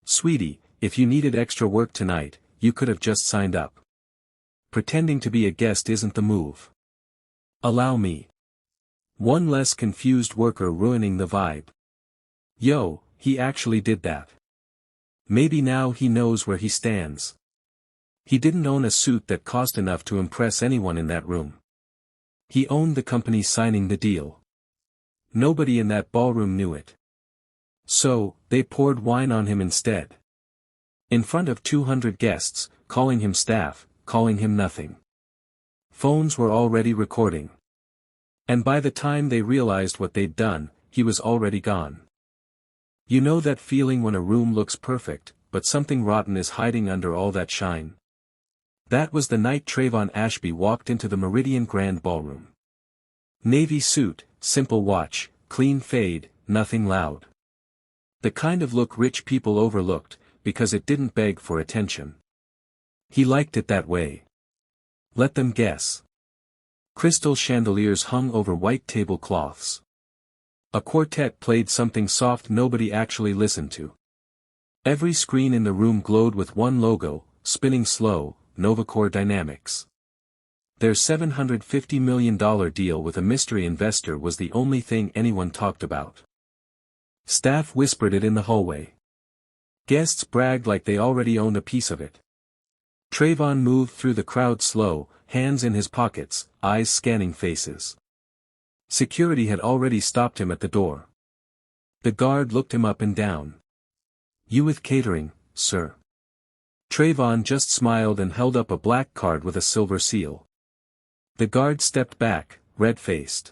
Sweetie, if you needed extra work tonight, you could have just signed up. Pretending to be a guest isn't the move. Allow me. One less confused worker ruining the vibe. Yo, he actually did that. Maybe now he knows where he stands. He didn't own a suit that cost enough to impress anyone in that room. He owned the company signing the deal. Nobody in that ballroom knew it. So, they poured wine on him instead. In front of 200 guests, calling him staff, calling him nothing. Phones were already recording. And by the time they realized what they'd done, he was already gone. You know that feeling when a room looks perfect, but something rotten is hiding under all that shine? That was the night Trevon Ashby walked into the Meridian Grand Ballroom. Navy suit, simple watch, clean fade, nothing loud. The kind of look rich people overlooked, because it didn't beg for attention. He liked it that way. Let them guess. Crystal chandeliers hung over white tablecloths. A quartet played something soft nobody actually listened to. Every screen in the room glowed with one logo, spinning slow, NovaCore Dynamics. Their $750 million deal with a mystery investor was the only thing anyone talked about. Staff whispered it in the hallway. Guests bragged like they already owned a piece of it. Trevon moved through the crowd slow, hands in his pockets, eyes scanning faces. Security had already stopped him at the door. The guard looked him up and down. You with catering, sir? Trevon just smiled and held up a black card with a silver seal. The guard stepped back, red-faced.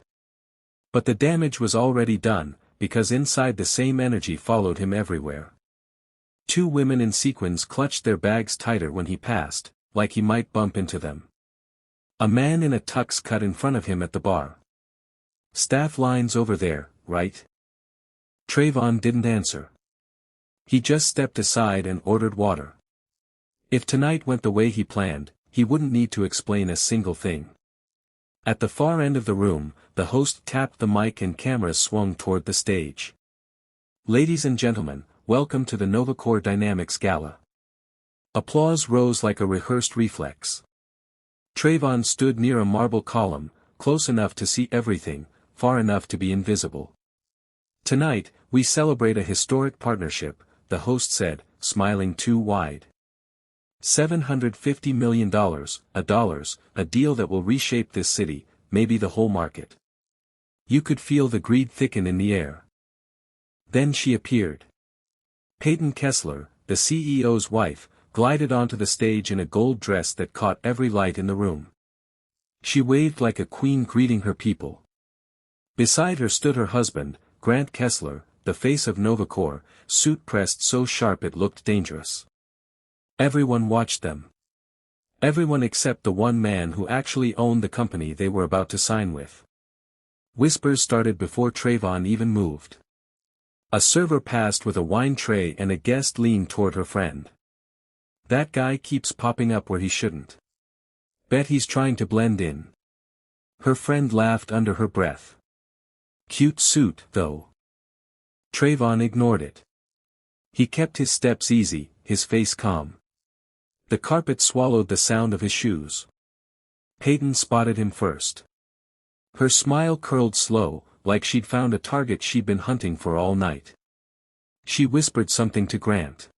But the damage was already done, because inside the same energy followed him everywhere. Two women in sequins clutched their bags tighter when he passed, like he might bump into them. A man in a tux cut in front of him at the bar. Staff lines over there, right? Trevon didn't answer. He just stepped aside and ordered water. If tonight went the way he planned, he wouldn't need to explain a single thing. At the far end of the room, the host tapped the mic and cameras swung toward the stage. Ladies and gentlemen, welcome to the NovaCore Dynamics Gala. Applause rose like a rehearsed reflex. Trevon stood near a marble column, close enough to see everything, far enough to be invisible. Tonight, we celebrate a historic partnership, the host said, smiling too wide. $750 million, a deal that will reshape this city, maybe the whole market. You could feel the greed thicken in the air. Then she appeared. Peyton Kessler, the CEO's wife, glided onto the stage in a gold dress that caught every light in the room. She waved like a queen greeting her people. Beside her stood her husband, Grant Kessler, the face of NovaCore, suit pressed so sharp it looked dangerous. Everyone watched them. Everyone except the one man who actually owned the company they were about to sign with. Whispers started before Trevon even moved. A server passed with a wine tray and a guest leaned toward her friend. That guy keeps popping up where he shouldn't. Bet he's trying to blend in. Her friend laughed under her breath. Cute suit, though. Trevon ignored it. He kept his steps easy, his face calm. The carpet swallowed the sound of his shoes. Peyton spotted him first. Her smile curled slow, like she'd found a target she'd been hunting for all night. She whispered something to Grant.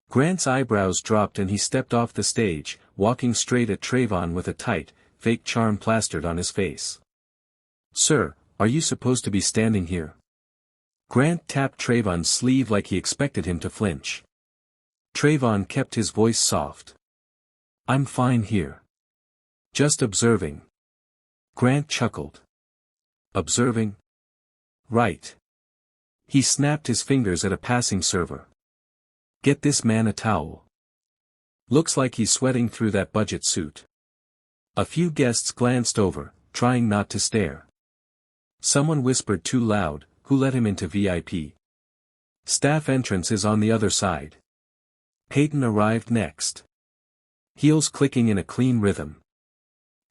Grant's eyebrows dropped and he stepped off the stage, walking straight at Trevon with a tight, fake charm plastered on his face. Sir, are you supposed to be standing here? Grant tapped Trevon's sleeve like he expected him to flinch. Trevon kept his voice soft. I'm fine here. Just observing. Grant chuckled. Observing? Right. He snapped his fingers at a passing server. Get this man a towel. Looks like he's sweating through that budget suit. A few guests glanced over, trying not to stare. Someone whispered too loud, who let him into VIP? Staff entrance is on the other side. Peyton arrived next. Heels clicking in a clean rhythm.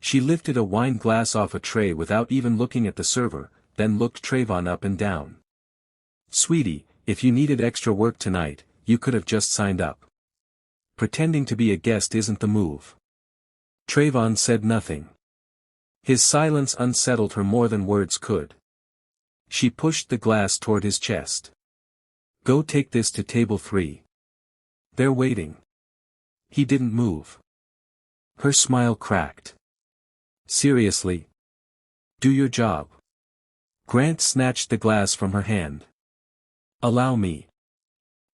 She lifted a wine glass off a tray without even looking at the server, then looked Trevon up and down. Sweetie, if you needed extra work tonight, you could have just signed up. Pretending to be a guest isn't the move. Trevon said nothing. His silence unsettled her more than words could. She pushed the glass toward his chest. Go take this to table 3. They're waiting. He didn't move. Her smile cracked. Seriously? Do your job. Grant snatched the glass from her hand. Allow me.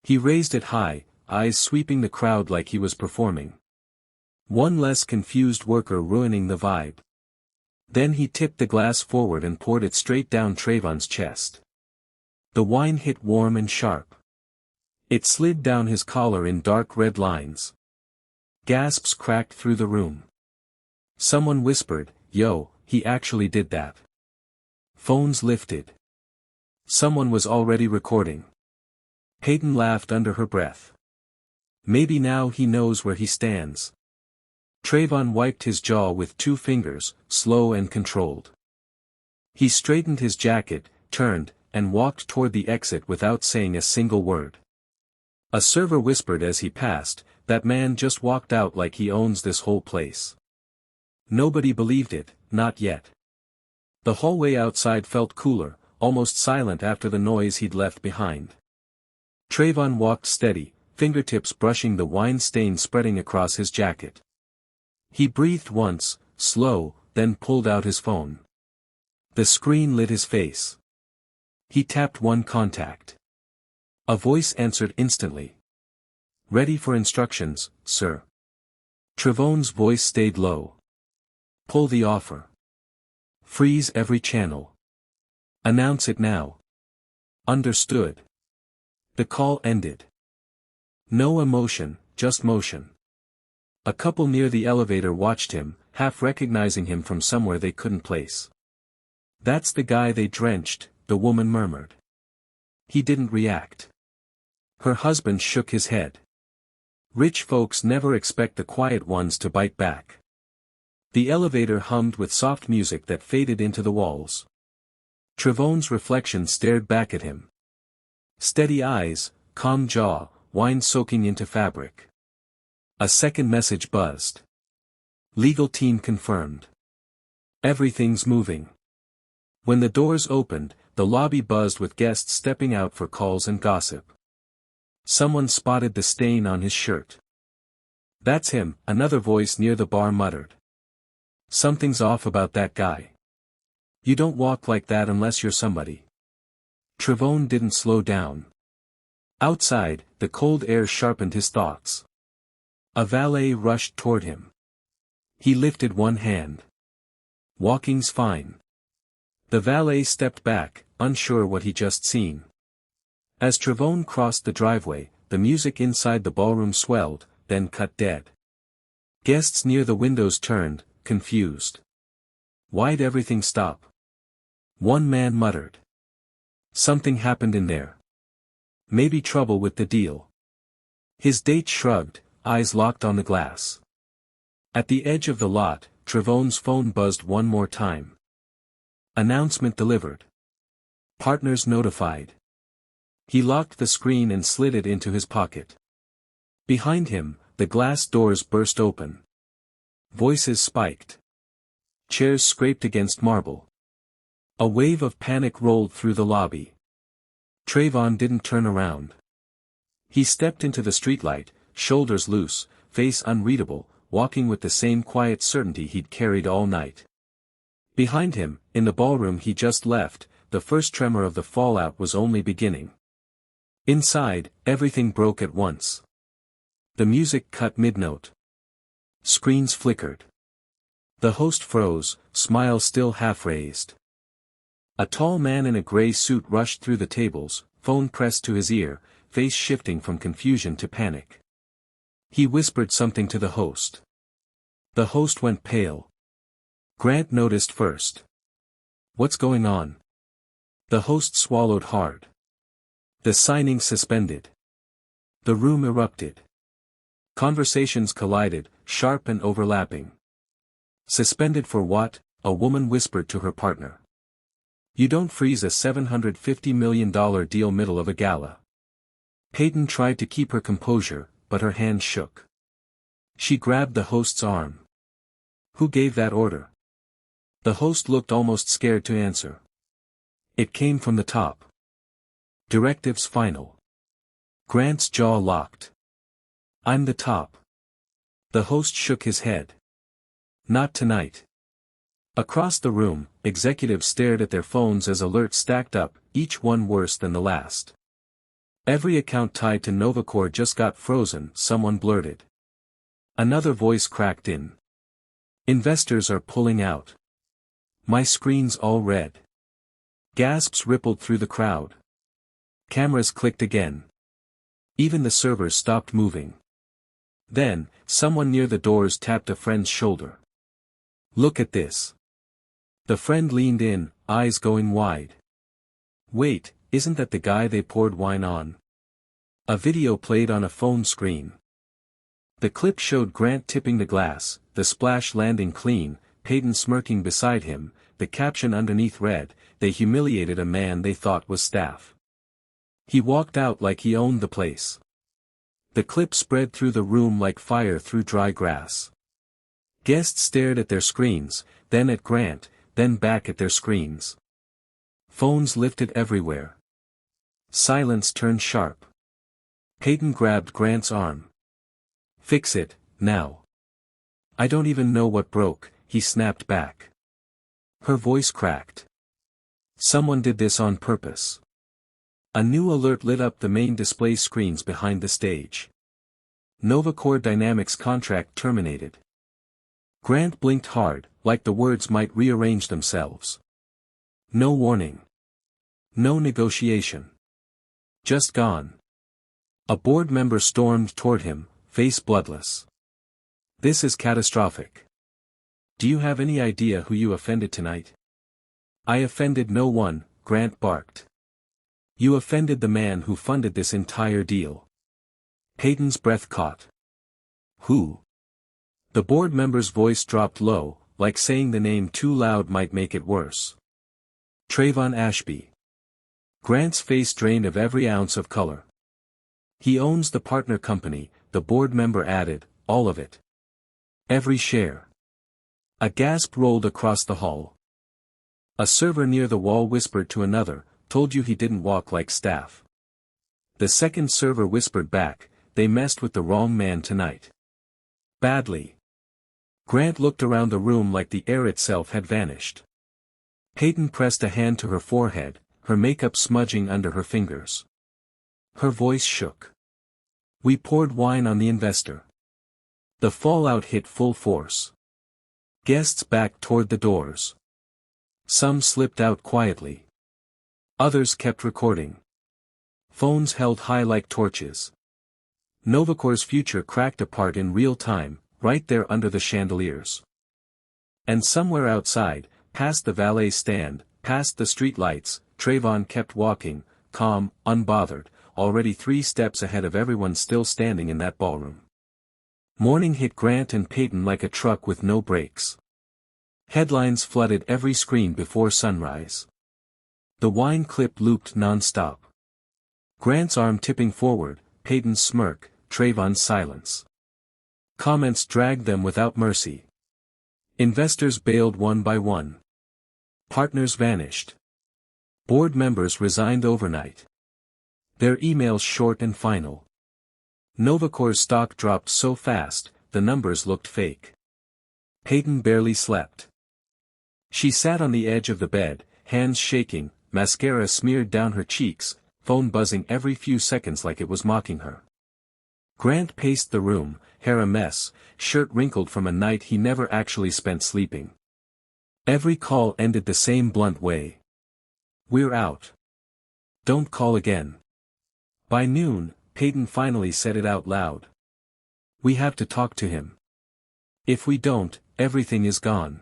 He raised it high, eyes sweeping the crowd like he was performing. One less confused worker ruining the vibe. Then he tipped the glass forward and poured it straight down Trevon's chest. The wine hit warm and sharp. It slid down his collar in dark red lines. Gasps cracked through the room. Someone whispered, "Yo, he actually did that." Phones lifted. Someone was already recording. Peyton laughed under her breath. Maybe now he knows where he stands. Trevon wiped his jaw with 2 fingers, slow and controlled. He straightened his jacket, turned, and walked toward the exit without saying a single word. A server whispered as he passed, "That man just walked out like he owns this whole place." Nobody believed it, not yet. The hallway outside felt cooler, almost silent after the noise he'd left behind. Trevon walked steady, fingertips brushing the wine stain spreading across his jacket. He breathed once, slow, then pulled out his phone. The screen lit his face. He tapped one contact. A voice answered instantly. "Ready for instructions, sir." Trevon's voice stayed low. "Pull the offer. Freeze every channel. Announce it now." "Understood." The call ended. No emotion, just motion. A couple near the elevator watched him, half recognizing him from somewhere they couldn't place. "That's the guy they drenched," the woman murmured. He didn't react. Her husband shook his head. Rich folks never expect the quiet ones to bite back. The elevator hummed with soft music that faded into the walls. Trevon's reflection stared back at him. Steady eyes, calm jaw, wine soaking into fabric. A second message buzzed. Legal team confirmed. Everything's moving. When the doors opened, the lobby buzzed with guests stepping out for calls and gossip. Someone spotted the stain on his shirt. "That's him," another voice near the bar muttered. "Something's off about that guy. You don't walk like that unless you're somebody." Trevon didn't slow down. Outside, the cold air sharpened his thoughts. A valet rushed toward him. He lifted one hand. "Walking's fine." The valet stepped back, unsure what he just seen. As Trevon crossed the driveway, the music inside the ballroom swelled, then cut dead. Guests near the windows turned, confused. "Why'd everything stop?" One man muttered. "Something happened in there. Maybe trouble with the deal." His date shrugged, eyes locked on the glass. At the edge of the lot, Trevon's phone buzzed one more time. Announcement delivered. Partners notified. He locked the screen and slid it into his pocket. Behind him, the glass doors burst open. Voices spiked. Chairs scraped against marble. A wave of panic rolled through the lobby. Trevon didn't turn around. He stepped into the streetlight, shoulders loose, face unreadable, walking with the same quiet certainty he'd carried all night. Behind him, in the ballroom he just left, the first tremor of the fallout was only beginning. Inside, everything broke at once. The music cut mid-note. Screens flickered. The host froze, smile still half-raised. A tall man in a gray suit rushed through the tables, phone pressed to his ear, face shifting from confusion to panic. He whispered something to the host. The host went pale. Grant noticed first. "What's going on?" The host swallowed hard. The signing suspended. The room erupted. Conversations collided, sharp and overlapping. "Suspended for what?" a woman whispered to her partner. "You don't freeze a $750 million deal middle of a gala." Peyton tried to keep her composure, but her hand shook. She grabbed the host's arm. "Who gave that order?" The host looked almost scared to answer. "It came from the top. Directives final." Grant's jaw locked. "I'm the top." The host shook his head. "Not tonight." Across the room, executives stared at their phones as alerts stacked up, each one worse than the last. "Every account tied to NovaCore just got frozen," someone blurted. Another voice cracked in. "Investors are pulling out. My screen's all red." Gasps rippled through the crowd. Cameras clicked again. Even the servers stopped moving. Then, someone near the doors tapped a friend's shoulder. "Look at this." The friend leaned in, eyes going wide. "Wait, isn't that the guy they poured wine on?" A video played on a phone screen. The clip showed Grant tipping the glass, the splash landing clean, Peyton smirking beside him, the caption underneath read, "They humiliated a man they thought was staff." He walked out like he owned the place. The clip spread through the room like fire through dry grass. Guests stared at their screens, then at Grant, then back at their screens. Phones lifted everywhere. Silence turned sharp. Peyton grabbed Grant's arm. "Fix it, now." "I don't even know what broke," he snapped back. Her voice cracked. "Someone did this on purpose." A new alert lit up the main display screens behind the stage. NovaCore Dynamics contract terminated. Grant blinked hard, like the words might rearrange themselves. No warning. No negotiation. Just gone. A board member stormed toward him, face bloodless. "This is catastrophic. Do you have any idea who you offended tonight?" "I offended no one," Grant barked. "You offended the man who funded this entire deal." Peyton's breath caught. "Who?" The board member's voice dropped low, like saying the name too loud might make it worse. "Trevon Ashby." Grant's face drained of every ounce of color. "He owns the partner company," the board member added, "all of it. Every share." A gasp rolled across the hall. A server near the wall whispered to another, "Told you he didn't walk like staff." The second server whispered back, "They messed with the wrong man tonight. Badly." Grant looked around the room like the air itself had vanished. Peyton pressed a hand to her forehead, her makeup smudging under her fingers. Her voice shook. "We poured wine on the investor." The fallout hit full force. Guests backed toward the doors. Some slipped out quietly. Others kept recording. Phones held high like torches. NovaCore's future cracked apart in real time, right there under the chandeliers. And somewhere outside, past the valet stand, past the street lights, Trevon kept walking, calm, unbothered, already 3 steps ahead of everyone still standing in that ballroom. Morning hit Grant and Peyton like a truck with no brakes. Headlines flooded every screen before sunrise. The wine clip looped non-stop. Grant's arm tipping forward, Peyton's smirk, Trevon's silence. Comments dragged them without mercy. Investors bailed one by one. Partners vanished. Board members resigned overnight. Their emails short and final. NovaCore's stock dropped so fast, the numbers looked fake. Peyton barely slept. She sat on the edge of the bed, hands shaking, mascara smeared down her cheeks, phone buzzing every few seconds like it was mocking her. Grant paced the room, hair a mess, shirt wrinkled from a night he never actually spent sleeping. Every call ended the same blunt way. "We're out. Don't call again." By noon, Peyton finally said it out loud. "We have to talk to him. If we don't, everything is gone."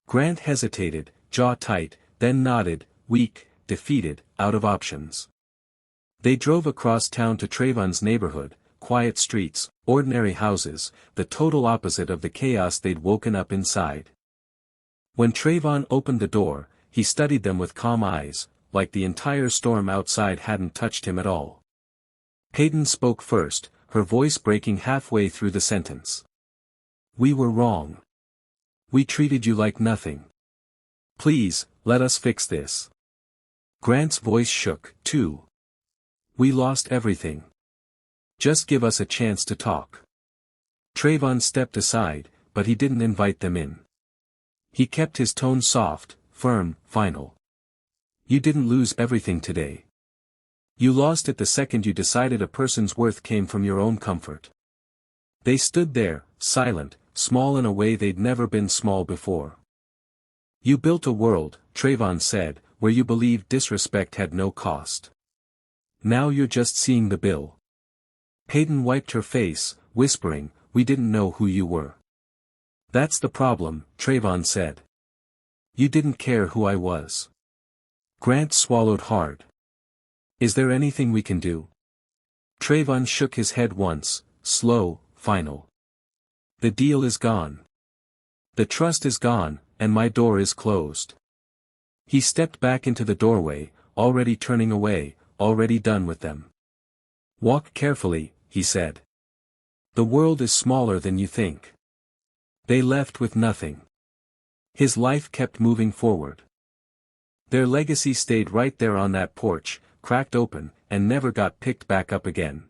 Grant hesitated, jaw tight, then nodded, weak, defeated, out of options. They drove across town to Trevon's neighborhood, quiet streets, ordinary houses, the total opposite of the chaos they'd woken up inside. When Trevon opened the door, he studied them with calm eyes, like the entire storm outside hadn't touched him at all. Peyton spoke first, her voice breaking halfway through the sentence. We were wrong. We treated you like nothing. Please, let us fix this. Grant's voice shook, too. We lost everything. Just give us a chance to talk. Trevon stepped aside, but he didn't invite them in. He kept his tone soft, firm, final. You didn't lose everything today. You lost it the second you decided a person's worth came from your own comfort. They stood there, silent, small in a way they'd never been small before. You built a world, Trevon said, where you believed disrespect had no cost. Now you're just seeing the bill. Peyton wiped her face, whispering, we didn't know who you were. That's the problem, Trevon said. You didn't care who I was. Grant swallowed hard. Is there anything we can do? Trevon shook his head once, slow, final. The deal is gone. The trust is gone, and my door is closed. He stepped back into the doorway, already turning away, already done with them. Walk carefully, he said. The world is smaller than you think. They left with nothing. His life kept moving forward. Their legacy stayed right there on that porch, cracked open, and never got picked back up again.